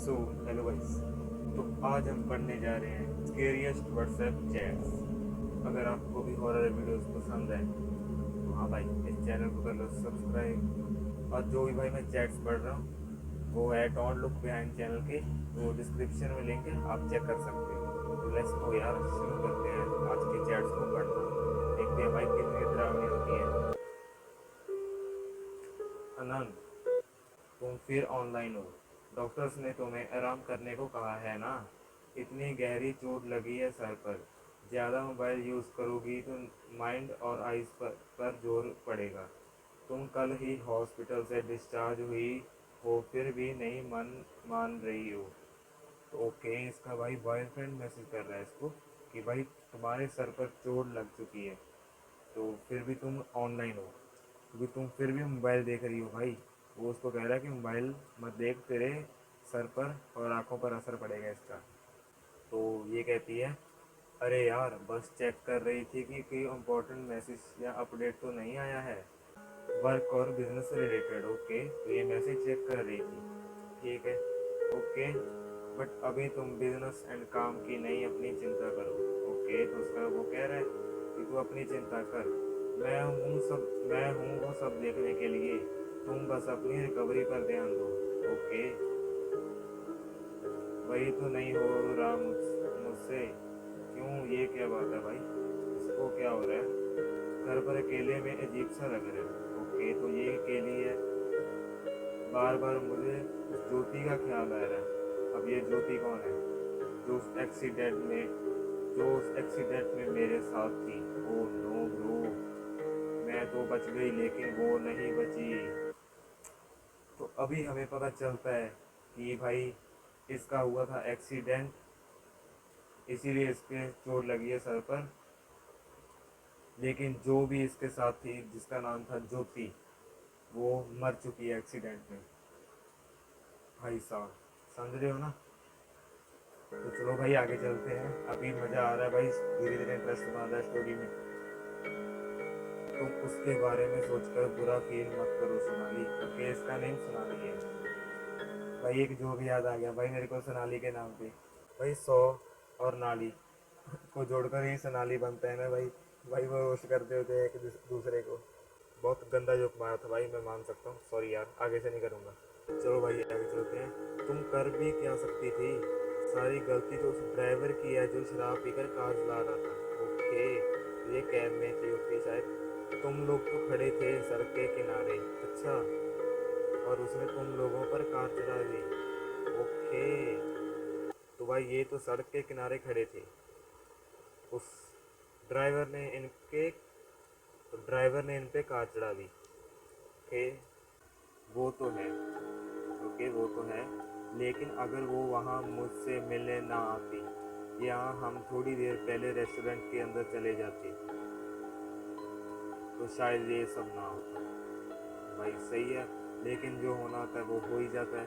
So hello guys. तो आज हम पढ़ने जा रहे हैं स्केरियस्ट व्हाट्सएप चैट्स। अगर आपको भी हॉरर वीडियोस पसंद है तो हाँ भाई, इस चैनल को कर लो सब्सक्राइब। और जो भी भाई मैं चैट्स पढ़ रहा हूँ वो है डोंट लुक बिहाइंड चैनल के, वो डिस्क्रिप्शन में लिंक है, आप चेक कर सकते हो। तो लेट्स गो यार, शुरू करते हैं आज के चैट्स को पढ़ना। देखते हैं भाई कितनी डरावनी होती है। आनंद, तुम फिर ऑनलाइन हो। डॉक्टर्स ने तुम्हें आराम करने को कहा है ना। इतनी गहरी चोट लगी है सर पर। ज़्यादा मोबाइल यूज़ करोगी तो माइंड और आइज़ पर जोर पड़ेगा। तुम कल ही हॉस्पिटल से डिस्चार्ज हुई हो, फिर भी नहीं मान रही हो। तो ओके, इसका भाई बॉयफ्रेंड मैसेज कर रहा है इसको कि भाई तुम्हारे सर पर चोट लग चुकी है, तो फिर भी तुम ऑनलाइन हो क्योंकि तुम फिर भी मोबाइल देख रही हो भाई। वो उसको कह रहा है कि मोबाइल मत देख, तेरे सर पर और आंखों पर असर पड़ेगा इसका। तो ये कहती है, अरे यार बस चेक कर रही थी कि कोई इम्पोर्टेंट मैसेज या अपडेट तो नहीं आया है, वर्क और बिजनेस से रिलेटेड। ओके, तो ये मैसेज चेक कर रही थी, ठीक है। ओके, बट अभी तुम बिजनेस एंड काम की नहीं, अपनी चिंता करो। ओके, तो उसका वो कह रहा है कि तू अपनी चिंता कर, मैं हूँ वो सब देखने के लिए, तुम बस अपनी रिकवरी पर ध्यान दो। ओके, वही तो नहीं हो रहा मुझसे। क्यों, ये क्या बात है भाई, इसको क्या हो रहा है? घर पर अकेले में अजीब सा लग रहा है। ओके, तो ये अकेली है। बार बार मुझे उस ज्योति का ख्याल आ रहा है। अब ये ज्योति कौन है? जो उस एक्सीडेंट में मेरे साथ थी। ओ नो ब्रो, मैं तो बच गई लेकिन वो नहीं बची। तो अभी हमें पता चलता है कि भाई इसका हुआ था एक्सीडेंट, इसीलिए इसके चोट लगी है सर पर। लेकिन जो भी इसके साथ थी, जिसका नाम था ज्योति, वो मर चुकी है एक्सीडेंट में। भाई साहब, समझ रहे हो ना? तो चलो भाई आगे चलते हैं, अभी मज़ा आ रहा है भाई, धीरे धीरे इंटरेस्ट बन रहा है स्टोरी में। तुम उसके बारे में सोचकर बुरा फील मत करो सोनाली। ओके, इसका नेम सोनाली है। भाई एक जो भी याद आ गया भाई मेरे को सोनाली के नाम पे। भाई सौ और नाली को जोड़कर ही सोनाली बनता है ना भाई। भाई वो रोस्ट करते होते हैं एक दूसरे को। बहुत गंदा जोक मारा था भाई, मैं मान सकता हूँ, सॉरी यार, आगे से नहीं करूँगा। चलो भाई आगे चलते हैं। तुम कर भी क्या सकती थी, सारी गलती तो उस ड्राइवर की है जो शराब पीकर कार चला रहा था। ओके, ये कैब में थी। ओके, शायद तुम लोग तो खड़े थे सड़क के किनारे। अच्छा, और उसने तुम लोगों पर कार चला दी। ओके, तो भाई ये तो सड़क के किनारे खड़े थे। उस ड्राइवर ने इनके ड्राइवर ने इन पे कार चढ़ा दी। ओके, वो तो है। ओके, वो तो है, लेकिन अगर वो वहाँ मुझसे मिलने ना आती या हम थोड़ी देर पहले रेस्टोरेंट के अंदर चले जाते तो शायद ये सब ना होता। भाई सही है, लेकिन जो होना होता है वो हो ही जाता है।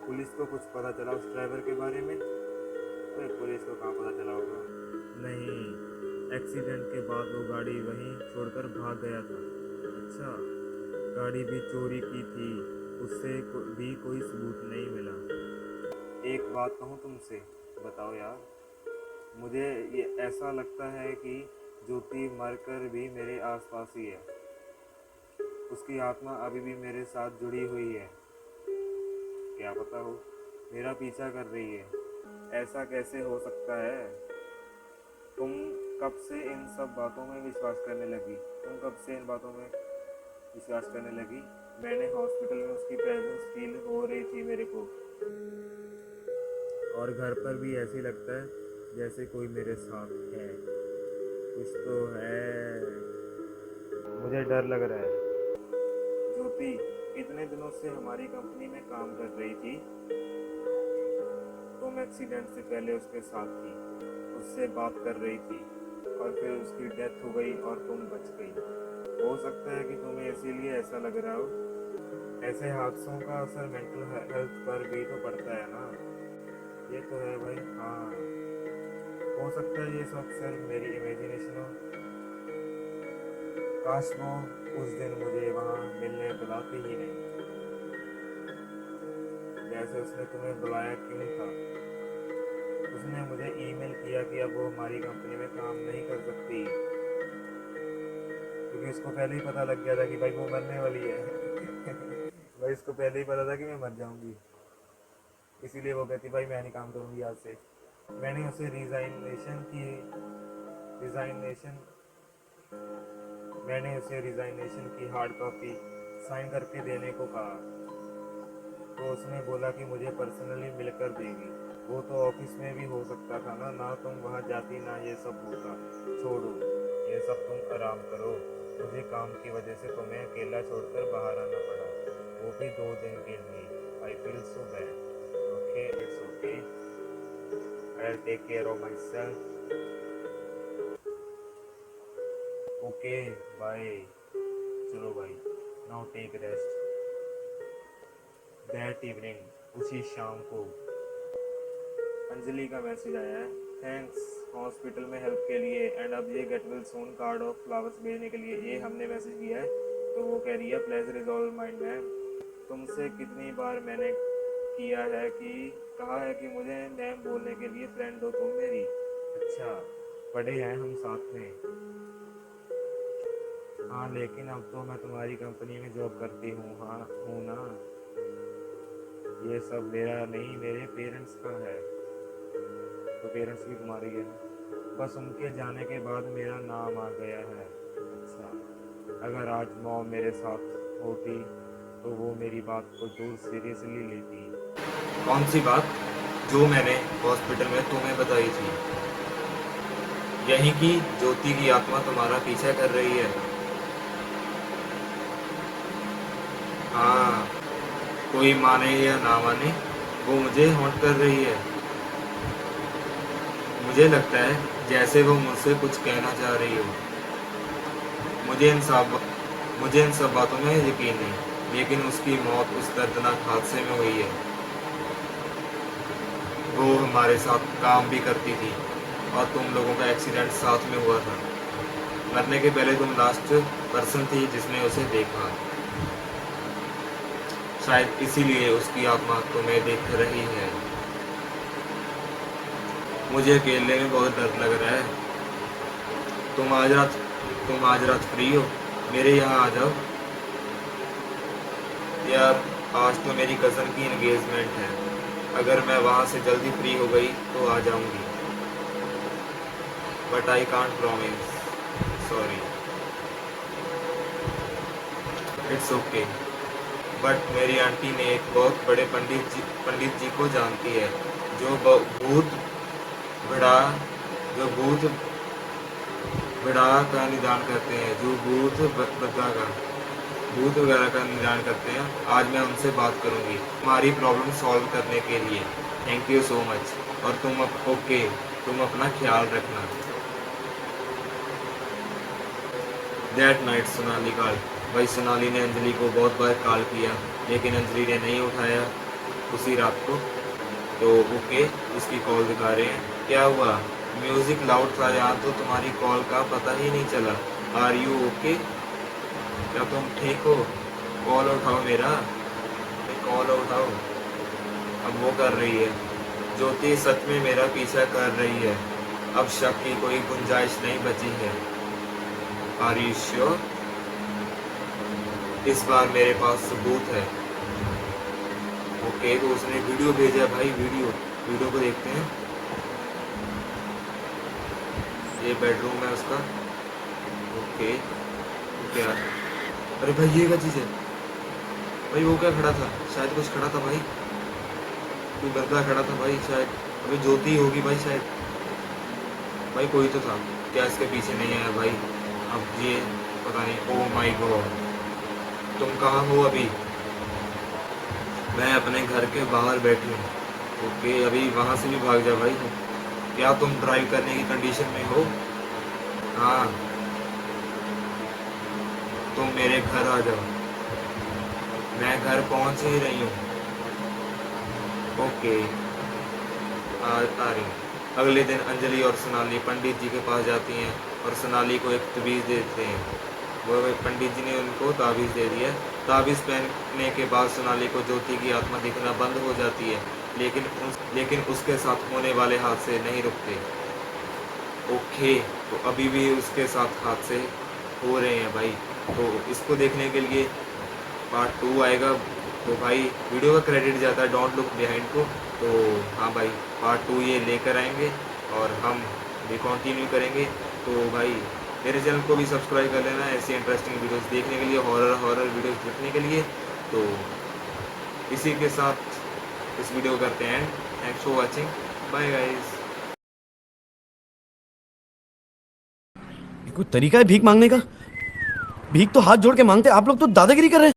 पुलिस को कुछ पता चला उस ड्राइवर के बारे में? भाई पुलिस को कहाँ पता चला होगा? नहीं, एक्सीडेंट के बाद वो गाड़ी वहीं छोड़कर भाग गया था। अच्छा, गाड़ी भी चोरी की थी, उससे भी कोई सबूत नहीं मिला। एक बात कहूँ तुमसे, बताओ यार, मुझे ये ऐसा लगता है कि ज्योति मरकर भी मेरे आसपास ही है। उसकी आत्मा अभी भी मेरे साथ जुड़ी हुई है। क्या पता हो, मेरा पीछा कर रही है। ऐसा कैसे हो सकता है? तुम कब से इन सब बातों में विश्वास करने लगी? तुम कब से इन बातों में विश्वास करने लगी? मैंने हॉस्पिटल में उसकी प्रेजेंस फील हो रही थी मेरे को, और घर पर भी ऐसे लगता है जैसे कोई मेरे साथ है। कुछ तो है, मुझे डर लग रहा है। ज्योति इतने दिनों से हमारी कंपनी में काम कर रही थी। तुम एक्सीडेंट से पहले उसके साथ थी, उससे बात कर रही थी, और फिर उसकी डेथ हो गई और तुम बच गई। हो सकता है कि तुम्हें इसीलिए ऐसा लग रहा हो। ऐसे हादसों का असर मेंटल हेल्थ पर भी तो पड़ता है ना। ये तो है भाई, हाँ। हो सकता है ये सब सिर्फ मेरी इमेजिनेशन हो। काश वो उस दिन मुझे वहाँ मिलने बुलाती ही नहीं। वैसे उसने तुम्हें बुलाया क्यों था? उसने मुझे ईमेल किया कि अब वो हमारी कंपनी में काम नहीं कर सकती, क्योंकि उसको पहले ही पता लग गया था कि भाई वो मरने वाली है। भाई उसको पहले ही पता था कि मैं मर जाऊंगी, इसीलिए वो कहती भाई मैं नहीं काम करूंगी आज से। मैंने उसे रिजाइनेशन मैंने उसे रिजाइनेशन की हार्ड कॉपी साइन करके देने को कहा, तो उसने बोला कि मुझे पर्सनली मिलकर देगी। वो तो ऑफिस में भी हो सकता था ना, ना तुम वहाँ जाती ना ये सब होता। छोड़ो ये सब, तुम आराम करो। मुझे काम की वजह से तुम्हें अकेला छोड़कर बाहर आना पड़ा, वो भी 2 दिन के लिए। I feel so bad. Okay, it's okay, I will take care of myself. Okay bye. चलो भाई, now take rest. That evening, उसी शाम को अंजलि का मैसेज आया है, थैंक्स हॉस्पिटल में हेल्प के लिए, एंड अब ये get well soon card of flowers भेजने के लिए। ये हमने मैसेज किया है, तो वो कह रही है pleasure is all mind ma'am. तुमसे कितनी बार मैंने किया है कि कहा है कि मुझे मैम बोलने के लिए, फ्रेंड हो तुम मेरी। अच्छा, पढ़े हैं हम साथ में। हाँ लेकिन अब तो मैं तुम्हारी कंपनी में जॉब करती हूँ। हाँ हूँ ना। ये सब मेरा नहीं, मेरे पेरेंट्स का है। तो पेरेंट्स भी तुम्हारे ही है ना। बस उनके जाने के बाद मेरा नाम आ गया है। अच्छा, अगर आज मॉम मेरे साथ होती तो वो मेरी बात को दूर सीरियसली लेती। कौन सी बात? जो मैंने हॉस्पिटल में तुम्हें बताई थी, यही कि ज्योति की आत्मा तुम्हारा पीछा कर रही है। हाँ, कोई माने या ना माने, वो मुझे हॉन्ट कर रही है। मुझे लगता है जैसे वो मुझसे कुछ कहना चाह रही हो। मुझे इन सब मुझे इन सब बातों में यकीन नहीं, लेकिन उसकी मौत उस दर्दनाक हादसे में हुई है। वो हमारे साथ काम भी करती थी और तुम लोगों का एक्सीडेंट साथ में हुआ था। मरने के पहले तुम लास्ट पर्सन थी जिसने उसे देखा। शायद इसीलिए उसकी आत्मा तुम्हें देख रही है। मुझे अकेले में बहुत डर लग रहा है। तुम आज रात फ्री हो? मेरे यहाँ आ जाओ यार। आज तो मेरी कज़न की एंगेजमेंट है, अगर मैं वहाँ से जल्दी फ्री हो गई तो आ जाऊँगी, but I can't promise, sorry. It's okay, but मेरी आंटी ने एक बहुत बड़े पंडित जी को जानती है, जो भूत भड़ा जो भूत भड़ा का निदान करते हैं, जो भूत वगैरह का निदान करते हैं। आज मैं उनसे बात करूंगी तुम्हारी प्रॉब्लम सॉल्व करने के लिए। Thank you so much. और तुम अपना ख्याल रखना। That night Sonali call. भाई सोनाली ने अंजलि को बहुत बार कॉल किया, लेकिन अंजलि ने नहीं उठाया उसी रात को। तो ओके, उसकी कॉल दिखा रहे हैं। क्या हुआ? म्यूजिक लाउड था यहाँ, तो तुम्हारी कॉल का पता ही नहीं चला। Are you okay? क्या तुम ठीक हो? कॉल उठाओ मेरा, कॉल उठाओ। अब वो कर रही है, ज्योति सच में मेरा पीछा कर रही है। अब शक की कोई गुंजाइश नहीं बची है। Are you sure? इस बार मेरे पास सबूत है। ओके, तो उसने वीडियो भेजा भाई, वीडियो को देखते हैं। ये बेडरूम है उसका। ओके, क्या? अरे भाई ये क्या चीज़ है भाई? वो क्या खड़ा था? शायद कुछ खड़ा था भाई, कोई बंदा खड़ा था भाई शायद। अभी ज्योति होगी भाई शायद। भाई कोई तो था, क्या इसके पीछे नहीं आया भाई? अब ये पता नहीं। ओ माय गॉड, तुम कहाँ हो अभी? मैं अपने घर के बाहर बैठी हूँ। ओके, अभी वहाँ से भी भाग जा भाई। क्या तुम ड्राइव करने की कंडीशन में हो? हाँ, तुम मेरे घर आ जाओ। मैं घर पहुँच ही रही हूँ। ओके, आ रही हूँ। अगले दिन अंजलि और सोनाली पंडित जी के पास जाती हैं और सोनाली को एक तवीज़ देते हैं। वो पंडित जी ने उनको तावीज़ दे दिया ताबीज़ पहनने के बाद सोनाली को ज्योति की आत्मा दिखना बंद हो जाती है, लेकिन उसके साथ होने वाले हादसे नहीं रुकते। ओके, तो अभी भी उसके साथ हादसे हो रहे हैं भाई। तो इसको देखने के लिए पार्ट 2 आएगा। तो भाई वीडियो का क्रेडिट जाता है डोंट लुक बिहाइंड को। तो हाँ भाई, पार्ट 2 ये लेकर आएंगे और हम भी कंटिन्यू करेंगे। तो भाई मेरे चैनल को भी सब्सक्राइब कर लेना ऐसी इंटरेस्टिंग वीडियोस देखने के लिए, हॉरर वीडियोस देखने के लिए। तो इसी के साथ इस वीडियो करते हैं end. Thanks for watching, bye guys. कोई तरीका है भीख मांगने का? भीख तो हाथ जोड़ के मांगते, आप लोग तो दादागिरी कर रहे हैं।